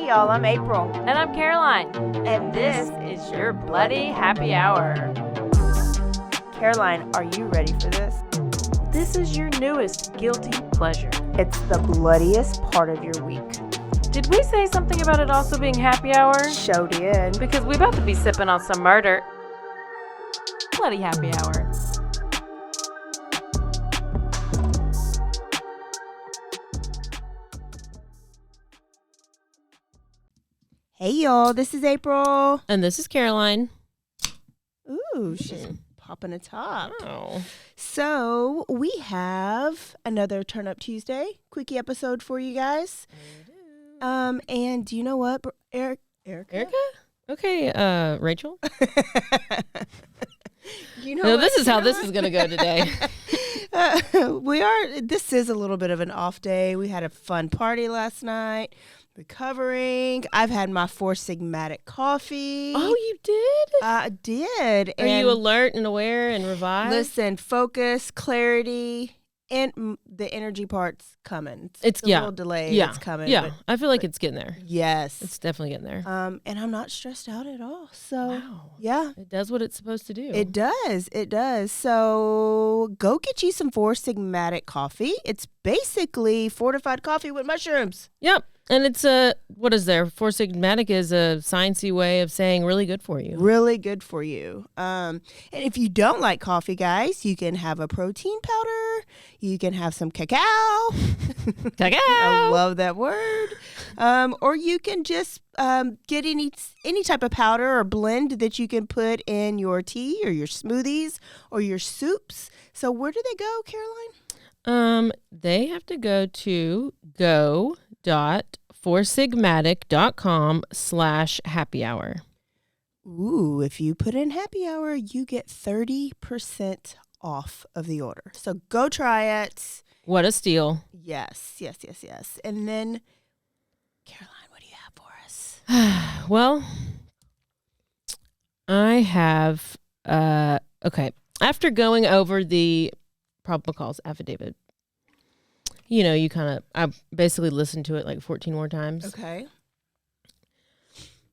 y'all. I'm April. And I'm Caroline. And this is your Bloody Happy Hour. Caroline, are you ready for this? This is your newest guilty pleasure. It's the bloodiest part of your week. Did we say something about it also being happy hour? Show did. Because we're about to be sipping on some murder. Bloody Happy Hour. Hey y'all, this is April. And this is Caroline. Ooh, she's popping a top. Oh. So we have another Turn Up Tuesday quickie episode for you guys. And do you know what, Erica? Okay, Rachel. You know no, what? this is how this is going to go today. This is a little bit of an off day. We had a fun party last night. Recovering. I've had my Four Sigmatic coffee. Oh, you did? I did. Are you alert and aware and revived? Listen, focus, clarity, and the energy part's coming. It's a little delayed. Yeah. It's coming. Yeah. I feel like it's getting there. Yes. It's definitely getting there. And I'm not stressed out at all. So, wow. yeah. It does what it's supposed to do. It does. It does. So go get you some Four Sigmatic coffee. It's basically fortified coffee with mushrooms. Yep. And it's what is there? Four Sigmatic is a sciencey way of saying really good for you. Really good for you. And if you don't like coffee, guys, you can have a protein powder. You can have some cacao. Cacao. I love that word. Or you can just get any type of powder or blend that you can put in your tea or your smoothies or your soups. So where do they go, Caroline? They have to go to go.foursigmatic.com/happy hour. Ooh, if you put in happy hour, you get 30% off of the order. So go try it. What a steal. Yes. And then, Caroline, what do you have for us? Well, I have, okay. After going over the probable cause affidavit, I basically listened to it like 14 more times. Okay.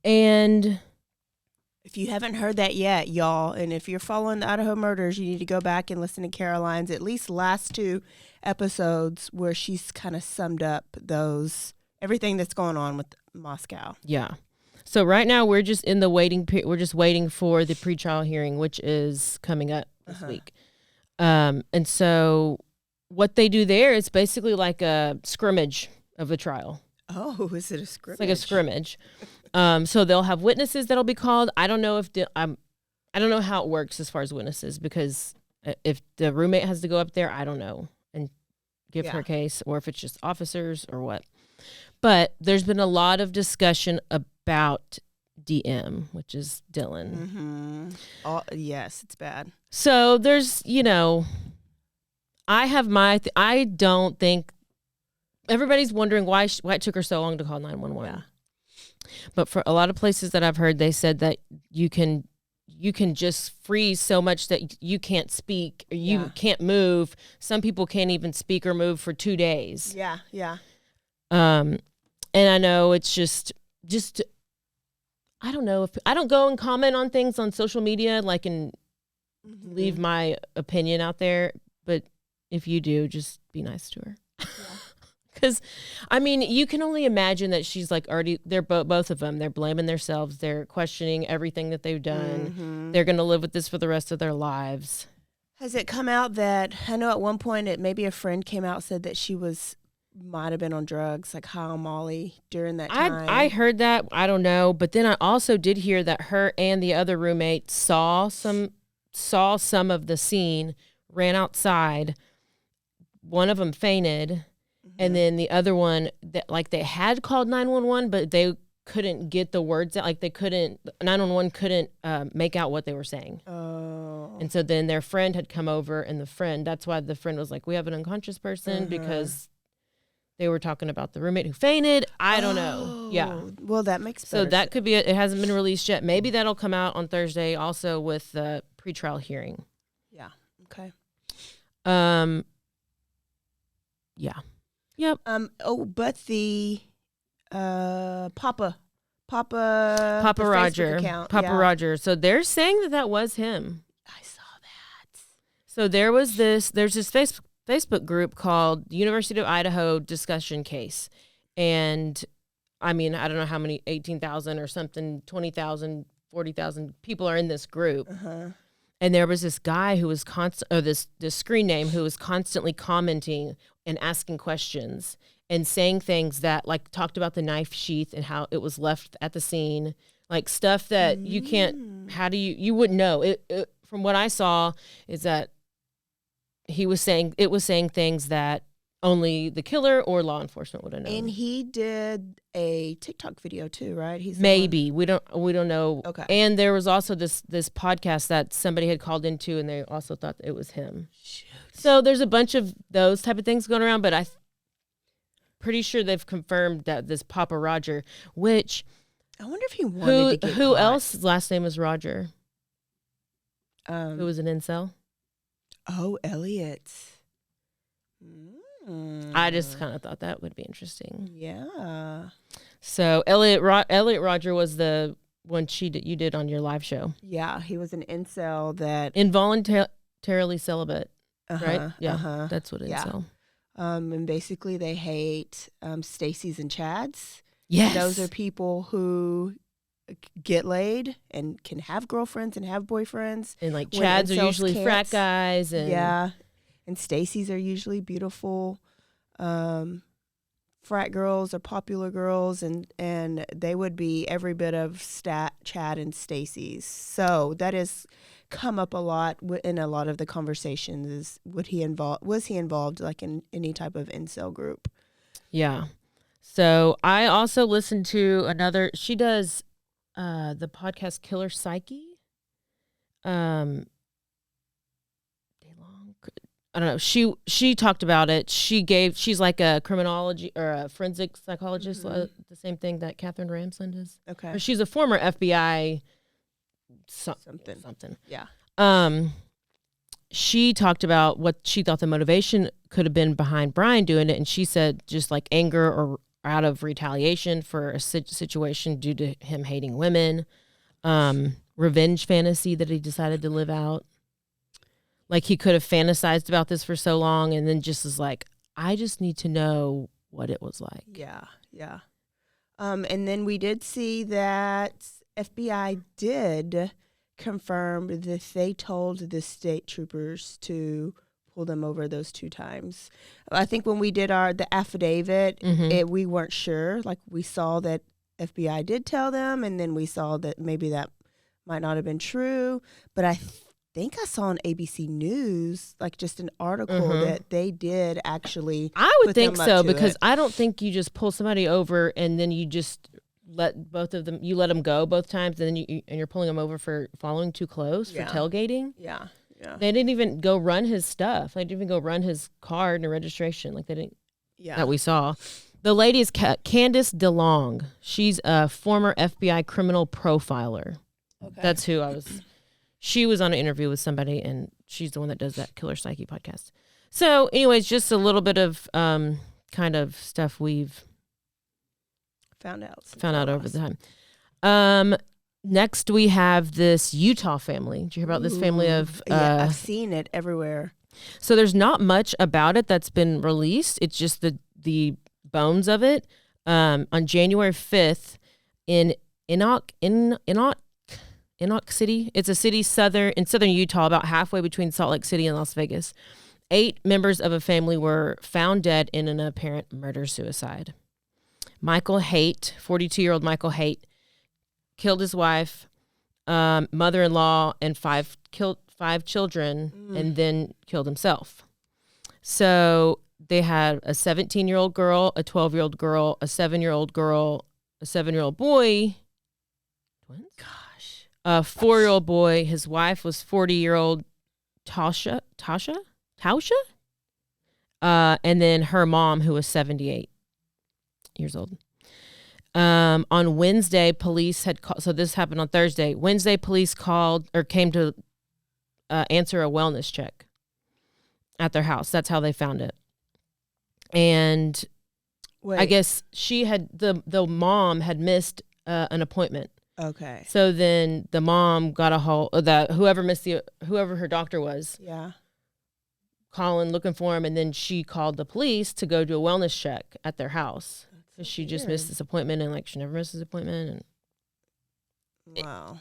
And if you haven't heard that yet, y'all, and if you're following the Idaho murders, you need to go back and listen to Caroline's at least last two episodes where she's kind of summed up everything that's going on with Moscow. Yeah. So right now we're just in the waiting period. We're just waiting for the pretrial hearing, which is coming up this week. And so what they do there is basically like a scrimmage of a trial. Oh, is it a scrimmage? It's like a scrimmage. So they'll have witnesses that'll be called. I don't know I don't know how it works as far as witnesses, because if the roommate has to go up there, I don't know, and give her case, or if it's just officers or what. But there's been a lot of discussion about DM, which is Dylan. Mm-hmm. Yes, it's bad. So there's, I have I don't think everybody's wondering why it took her so long to call 911. Yeah. But for a lot of places that I've heard, they said that you can just freeze so much that you can't speak or you can't move. Some people can't even speak or move for 2 days. Yeah. And I know it's just I don't know, if I don't go and comment on things on social media, like, and leave my opinion out there. But if you do, just be nice to her. Because, you can only imagine that she's like already, they're both of them. They're blaming themselves. They're questioning everything that they've done. Mm-hmm. They're going to live with this for the rest of their lives. Has it come out that, I know at one point maybe a friend came out and said that she might have been on drugs, like high on Molly during that time? I heard that. I don't know. But then I also did hear that her and the other roommate saw some of the scene, ran outside. One of them fainted. And then the other one, that like they had called 911, but they couldn't get the words out. Like 911 couldn't make out what they were saying. Oh. And so then their friend had come over, and that's why the friend was like, we have an unconscious person, because they were talking about the roommate who fainted. I don't know. Yeah. Well, that makes sense. So that could be it. It hasn't been released yet. Maybe that'll come out on Thursday also with the pretrial hearing. Yeah. Okay. Yeah. Yep. But the Papa Papa the Roger. Facebook account. Papa Roger. So they're saying that was him. I saw that. So there's this Facebook group called University of Idaho Discussion Case. And I mean, I don't know how many, 18,000 or something, 20,000, 40,000 people are in this group. Uh-huh. And there was this guy who was this screen name who was constantly commenting and asking questions and saying things that, like, talked about the knife sheath and how it was left at the scene, like stuff that you can't. How do you wouldn't know? It from what I saw is that it was saying things that only the killer or law enforcement would have known. And he did a TikTok video too, right? Maybe we don't know. Okay. And there was also this podcast that somebody had called into, and they also thought it was him. Shoot. So there's a bunch of those type of things going around, but I'm pretty sure they've confirmed that this Papa Roger, which I wonder if he wanted to get who caught. else's last name is Roger? Who was an incel? Oh, Elliot. I just kind of thought that would be interesting. Yeah. So Elliot Roger was the one you did on your live show. Yeah, he was an incel that Involuntarily celibate, right? Yeah, that's what incel. And basically they hate Stacy's and Chad's. Yes, those are people who get laid and can have girlfriends and have boyfriends. And like Chad's are usually frat guys, and and Stacy's are usually beautiful frat girls or popular girls, and they would be every bit of Chad and Stacy's. So that has come up a lot in a lot of the conversations. Is was he involved like in any type of incel group? Yeah. So I also listened to another. She does the podcast Killer Psyche. I don't know. She talked about it. She's like a criminology or a forensic psychologist, the same thing that Catherine Ramsland is. Okay. But she's a former FBI something. Yeah. She talked about what she thought the motivation could have been behind Brian doing it, and she said just like anger or out of retaliation for a situation due to him hating women, revenge fantasy that he decided to live out. Like he could have fantasized about this for so long and then just was like, I just need to know what it was like. Yeah. And then we did see that FBI did confirm that they told the state troopers to pull them over those 2 times. I think when we did the affidavit, we weren't sure. Like we saw that FBI did tell them, and then we saw that maybe that might not have been true. But I think I saw on ABC News, like just an article that they did actually. I would think so, because I don't think you just pull somebody over and then you just let both of them, you let them go both times, and then you're pulling them over for following too close, for tailgating. Yeah. They didn't even go run his stuff. They didn't even go run his card and registration. Like they didn't. Yeah. That we saw. The lady is Candace DeLong. She's a former FBI criminal profiler. Okay. That's who I was. She was on an interview with somebody, and she's the one that does that Killer Psyche podcast. So, anyways, just a little bit of kind of stuff we've found out over the time. Next, we have this Utah family. Did you hear about this family of? Yeah, I've seen it everywhere. So there's not much about it that's been released. It's just the bones of it. On January 5th in Enoch City. It's a city in southern Utah, about halfway between Salt Lake City and Las Vegas. 8 members of a family were found dead in an apparent murder-suicide. Michael Haight, 42-year-old Michael Haight, killed his wife, mother-in-law, and 5 children, and then killed himself. So they had a 17-year-old girl, a 12-year-old girl, a 7-year-old girl, a 7-year-old boy. Twins? Gosh. A 4-year-old boy. His wife was 40-year-old Tasha? And then her mom, who was 78 years old. On Wednesday, police had called. So this happened on Thursday. Wednesday, police came to answer a wellness check at their house. That's how they found it. And Wait. I guess the mom had missed an appointment. Okay. So then the mom got a hold that whoever her doctor was. Yeah. Calling, looking for him, and then she called the police to go do a wellness check at their house because she just missed this appointment, and like she never misses appointment. And wow.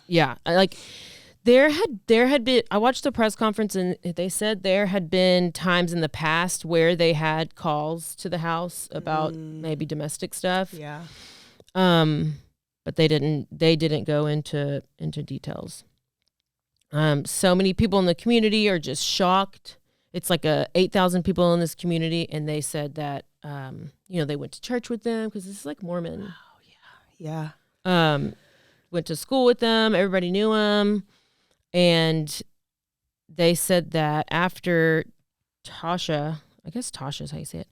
There had been. I watched the press conference, and they said there had been times in the past where they had calls to the house about maybe domestic stuff. Yeah. But they didn't go into details. So many people in the community are just shocked. It's like 8,000 people in this community, and they said that they went to church with them because this is like Mormon. Oh yeah. Went to school with them. Everybody knew them, and they said that after Tasha, I guess Tasha's how you say it,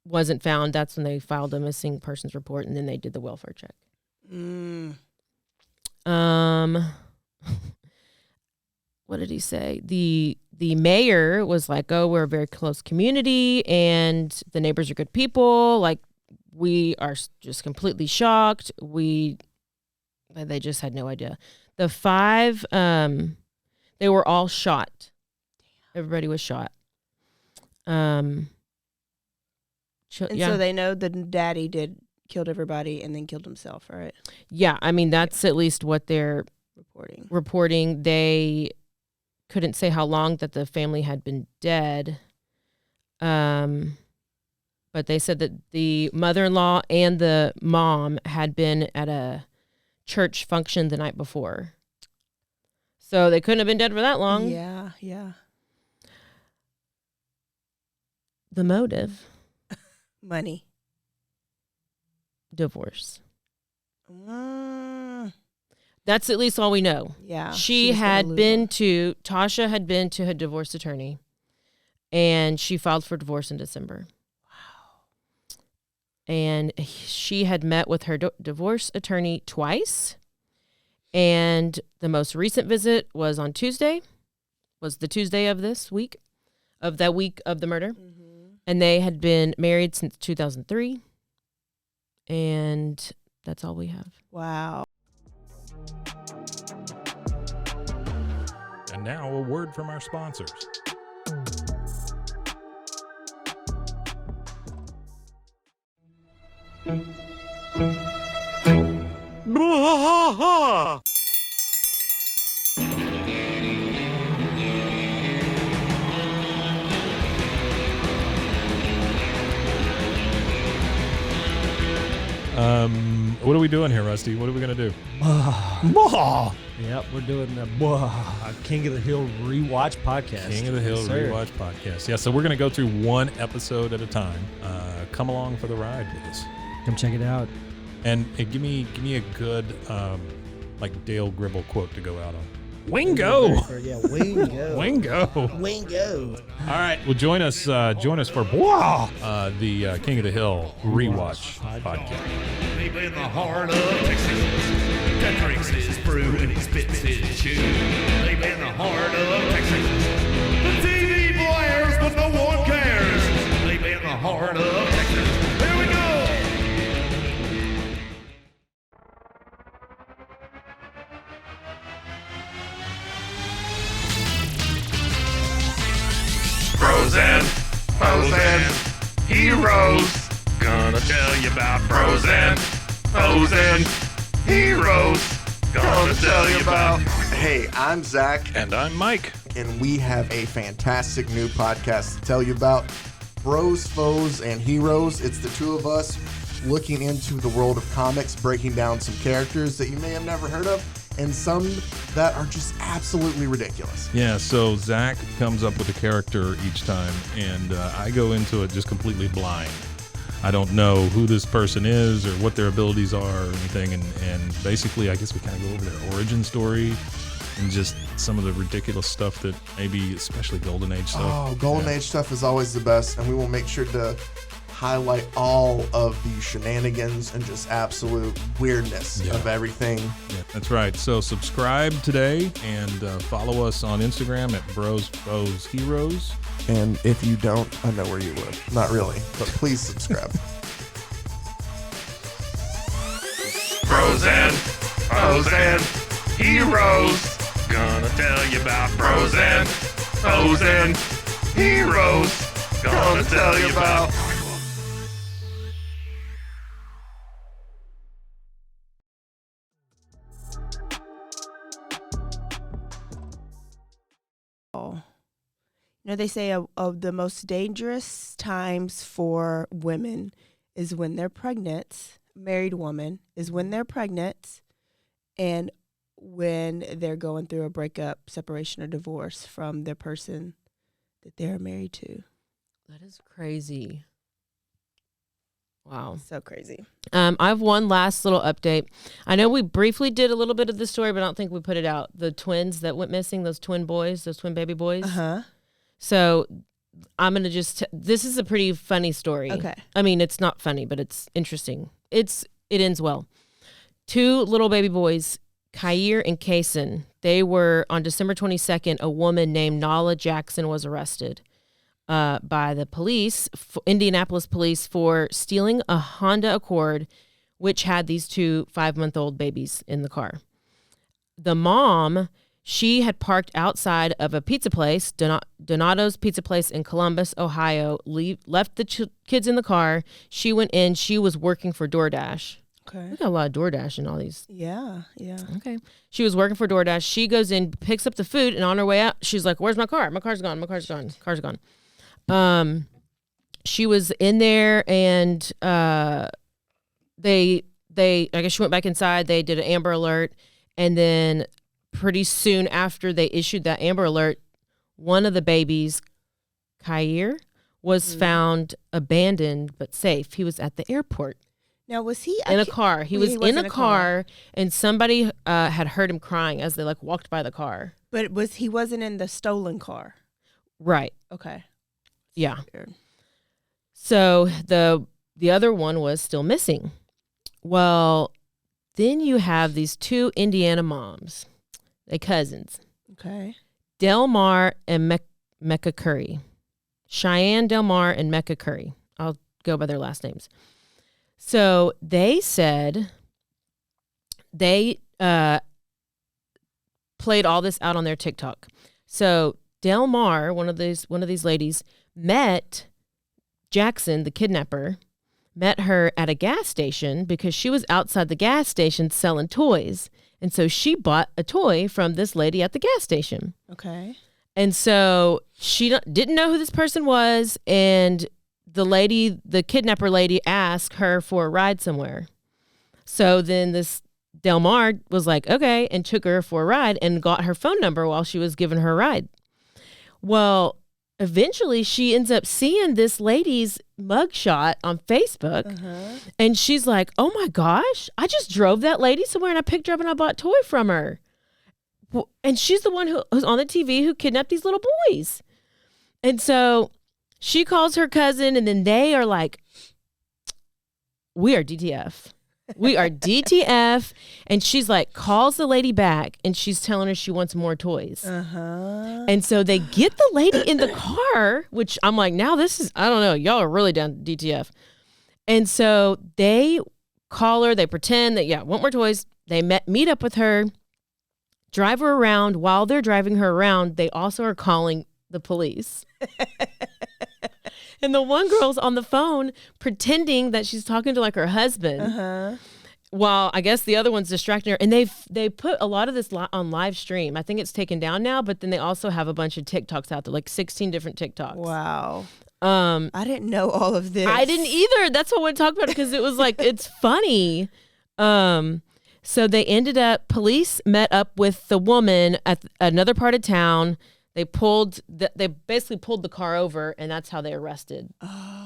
wasn't found, that's when they filed a missing persons report, and then they did the welfare check. What did he say? The mayor was like, "Oh, we're a very close community, and the neighbors are good people. Like, we are just completely shocked. They just had no idea." The 5, they were all shot. Everybody was shot. So they know the daddy killed everybody and then killed himself, right? Yeah, I mean that's at least what they're reporting. They couldn't say how long that the family had been dead. But they said that the mother-in-law and the mom had been at a church function the night before. So they couldn't have been dead for that long. Yeah, yeah. The motive? Money. Divorce. That's at least all we know. Yeah. Tasha had been to her divorce attorney, and she filed for divorce in December. Wow. And she had met with her divorce attorney twice, and the most recent visit was on Tuesday, was the Tuesday of this week, of that week of the murder. Mm-hmm. And they had been married since 2003, and that's all we have. Wow. And now a word from our sponsors. What are we doing here, Rusty? What are we going to do? Yep, we're doing the King of the Hill Rewatch Podcast. King of the Hill Rewatch Podcast. Yeah, so we're going to go through one episode at a time. Come along for the ride with us. Come check it out. And give me a good like Dale Gribble quote to go out on. Wingo. Yeah, Wingo. Wingo. All right. Well, join us for the King of the Hill Rewatch Podcast. Deep in the heart of Texas, that drinks his brew and he spits his chew. Deep in the heart of Texas, the TV blares but no one cares. Deep in the heart of Texas, here we go. Bros and heroes. Gonna tell you about bros and heroes. Gonna tell you about. Hey, I'm Zach. And I'm Mike. And we have a fantastic new podcast to tell you about. Bros, Foes, and Heroes. It's the two of us looking into the world of comics, breaking down some characters that you may have never heard of, and some that are just absolutely ridiculous. Yeah, so Zach comes up with a character each time, and I go into it just completely blind. I don't know who this person is or what their abilities are or anything, and basically I guess we kind of go over their origin story and just some of the ridiculous stuff that maybe, especially Golden Age stuff. Oh, Golden Age stuff is always the best, and we will make sure to highlight all of the shenanigans and just absolute weirdness of everything. Yeah, that's right. So subscribe today and follow us on Instagram at Bros Foes Heroes. And if you don't, I know where you live. Not really, but please subscribe. Bros and foes and heroes. Gonna tell you about bros and foes and heroes. Gonna tell you about. You know, they say of the most dangerous times for women is when they're pregnant. Married woman is when they're pregnant, and when they're going through a breakup, separation, or divorce from the person that they're married to. That is crazy. Wow. So crazy. I have one last little update. I know we briefly did a little bit of the story, but I don't think we put it out. The twins that went missing, those twin boys, those twin baby boys. Uh-huh. So I'm going to just, this is a pretty funny story. Okay. I mean, it's not funny, but it's interesting. It ends well. Two little baby boys, Kyer and Kaysen, they were on December 22nd, a woman named Nala Jackson was arrested by the police, Indianapolis police, for stealing a Honda Accord, which had these two 5-month-old babies in the car. The mom, she had parked outside of a pizza place, Donato's Pizza Place in Columbus, Ohio, left the kids in the car. She went in. She was working for DoorDash. Okay. We got a lot of DoorDash in all these. Yeah. Okay. She was working for DoorDash. She goes in, picks up the food, and on her way out, she's like, "Where's my car? My car's gone. Car's gone." She was in there, and they I guess she went back inside. They did an Amber Alert, and then pretty soon after they issued that Amber Alert, one of the babies, Kyer, was found abandoned but safe. He was at the airport. Now, was he In a car. He was in in a car, and somebody had heard him crying as they walked by the car. But he wasn't in the stolen car. Right. Okay. Yeah. Weird. So the other one was still missing. Well, then you have these two Indiana moms, they cousins, Okay. Delmar and Mecca Curry. Cheyenne Delmar and Mecca Curry. I'll go by their last names. So they said they played all this out on their TikTok. So Delmar, one of these ladies, met Jackson, the kidnapper, met her at a gas station because she was outside the gas station selling toys. And so she bought a toy from this lady at the gas station. Okay. And so she didn't know who this person was, and the kidnapper lady asked her for a ride somewhere. So then this Delmar was like, okay, and took her for a ride and got her phone number while she was giving her a ride. Well, eventually she ends up seeing this lady's mugshot on Facebook, and she's like, oh my gosh, I just drove that lady somewhere and I picked her up and I bought a toy from her. And she's the one who's on the TV who kidnapped these little boys. And so she calls her cousin, and then they are like, we are DTF. We are DTF. And she's like, calls the lady back, and she's telling her she wants more toys. And so they get the lady in the car, which I'm like, now this is, I don't know, y'all are really down to DTF. And so they call her, they pretend that, want more toys. They meet up with her, drive her around. While they're driving her around, they also are calling the police. And the one girl's on the phone pretending that she's talking to her husband, while I guess the other one's distracting her. And they put a lot of this on live stream. I think it's taken down now, but then they also have a bunch of TikToks out there, 16 different TikToks. Wow. I didn't know all of this. I didn't either. That's what I want to talk about, because it was it's funny. So they ended up, police met up with the woman at another part of town. They basically pulled the car over, and that's how they arrested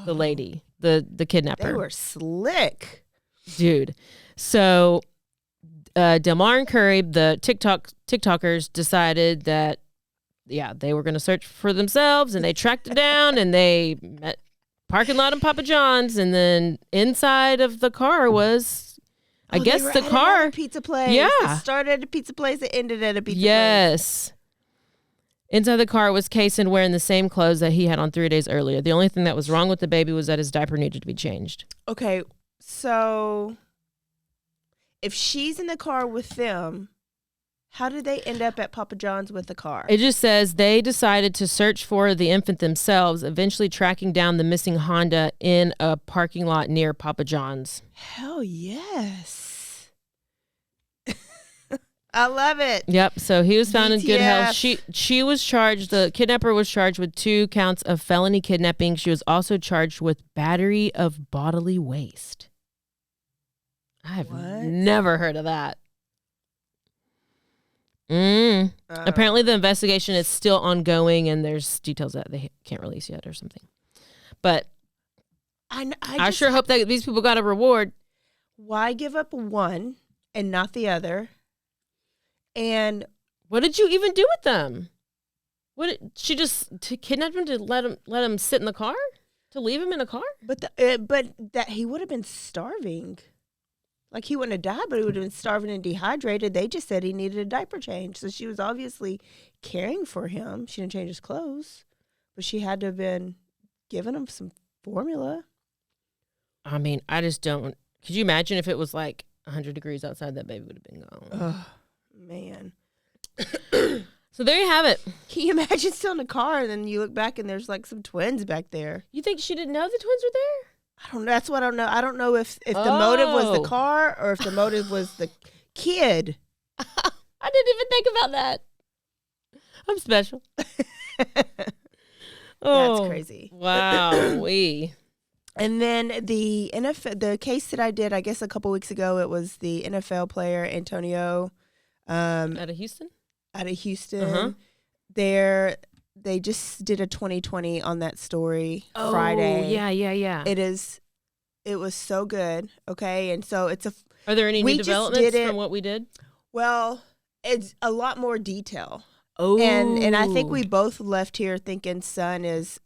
the lady, the kidnapper. They were slick. Dude. So Delmar and Curry, the TikTokers, decided that, they were going to search for themselves, and they tracked it down, and they parking lot of Papa John's, and then inside of the car was, I guess the car. Pizza place. Yeah. It started at a pizza place. It ended at a pizza place. Yes. Inside the car was Kaysen wearing the same clothes that he had on 3 days earlier. The only thing that was wrong with the baby was that his diaper needed to be changed. Okay, so if she's in the car with them, how did they end up at Papa John's with the car? It just says they decided to search for the infant themselves, eventually tracking down the missing Honda in a parking lot near Papa John's. Hell yes. I love it. Yep. So he was found in good health. DTF. She was charged. The kidnapper was charged with 2 counts of felony kidnapping. She was also charged with battery of bodily waste. I've What? never heard of that. Apparently, the investigation is still ongoing, and there's details that they can't release yet or something. But I sure hope that these people got a reward. Why give up one and not the other? And What did you even do with them? She just kidnapped him to let him sit in the car? To leave him in a car? but that he would have been starving. Like, he wouldn't have died, but he would have been starving and dehydrated. They just said he needed a diaper change. So she was obviously caring for him. She didn't change his clothes, but she had to have been giving him some formula. I mean, I just don't. Could you imagine if it was like 100 degrees outside? That baby would have been gone. Oh, man. So there you have it. Can you imagine still in a car and then you look back and there's like some twins back there? You think she didn't know the twins were there? I don't know. That's what I don't know. I don't know if the motive was the car or if the motive was the kid. I didn't even think about that. I'm special. That's crazy. Wow. And then the case that I did, I guess a couple weeks ago, it was the NFL player Antonio Out of Houston? out of Houston. Uh-huh. They just did a 2020 on that story Friday. Yeah. It was so good. Okay, and so Are there any we new just developments did it- from what we did? well, it's a lot more detail. Oh, And I think we both left here thinking Son is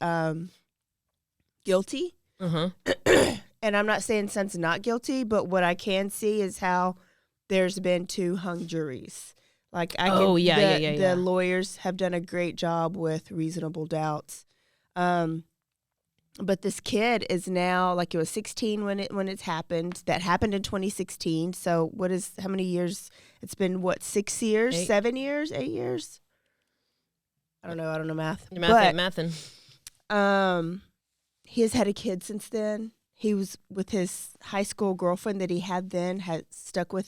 guilty. Uh-huh. And I'm not saying Son's not guilty, but what I can see is how there's been 2 hung juries. Like the lawyers have done a great job with reasonable doubts. But this kid is now, like, it was 16 when it's happened. That happened in 2016. So how many years? It's been 6 years, 8. 7 years, 8 years? I don't know math. Your math ain't mathin'. He has had a kid since then. He was with his high school girlfriend that he had then, had stuck by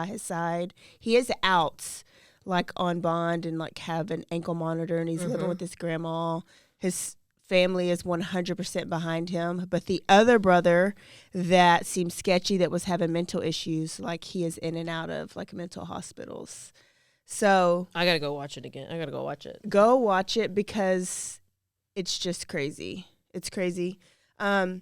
his side. He is out, like, on bond and, like, have an ankle monitor, and he's living with his grandma. His family is 100% behind him. But the other brother that seemed sketchy, that was having mental issues, like, he is in and out of, like, mental hospitals. So I got to go watch it again. I got to go watch it. go watch it because it's just crazy. It's crazy. And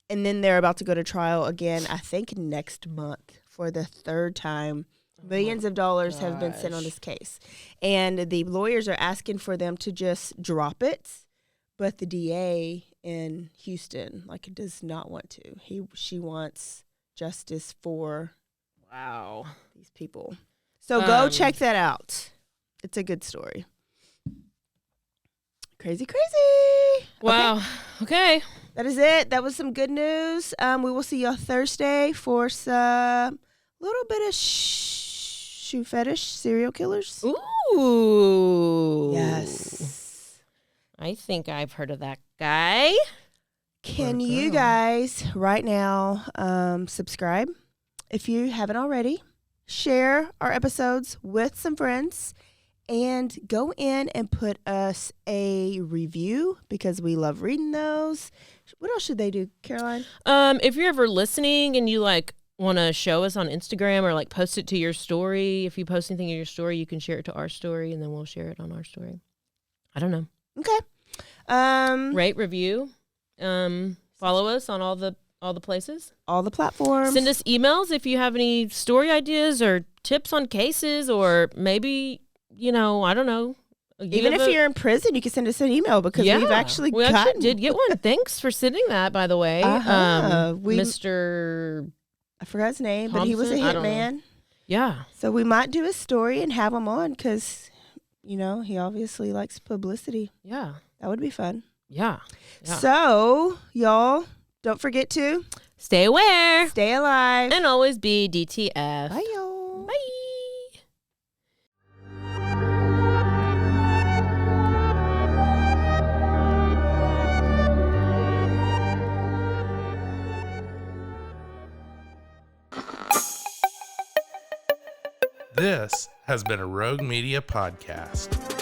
then they're about to go to trial again, I think next month for the 3rd time. Millions of dollars have been spent on this case. And the lawyers are asking for them to just drop it. But the DA in Houston, like, does not want to. She wants justice for these people. So go check that out. It's a good story. Crazy. Wow. Okay. That is it. That was some good news. We will see y'all Thursday for some little bit of shoe fetish serial killers. Ooh. Yes. I think I've heard of that guy. Can you guys right now subscribe if you haven't already? Share our episodes with some friends. And go in and put us a review because we love reading those. What else should they do, Caroline? If you're ever listening and you, like, want to show us on Instagram or, like, post it to your story, if you post anything in your story, you can share it to our story, and then we'll share it on our story. I don't know. Okay. Rate, review. Follow us on all the places. All the platforms. Send us emails if you have any story ideas or tips on cases, or maybe, I don't know, Even if you're in prison, you can send us an email because we've actually we gotten. did get one. Thanks for sending that, by the way. Mr. I forgot his name, but he was a Thompson? hitman. Yeah. So we might do a story and have him on because, he obviously likes publicity. Yeah. That would be fun. Yeah. So, y'all, don't forget to stay aware. Stay alive. And always be DTF. Bye, y'all. Bye. This has been a Rogue Media podcast.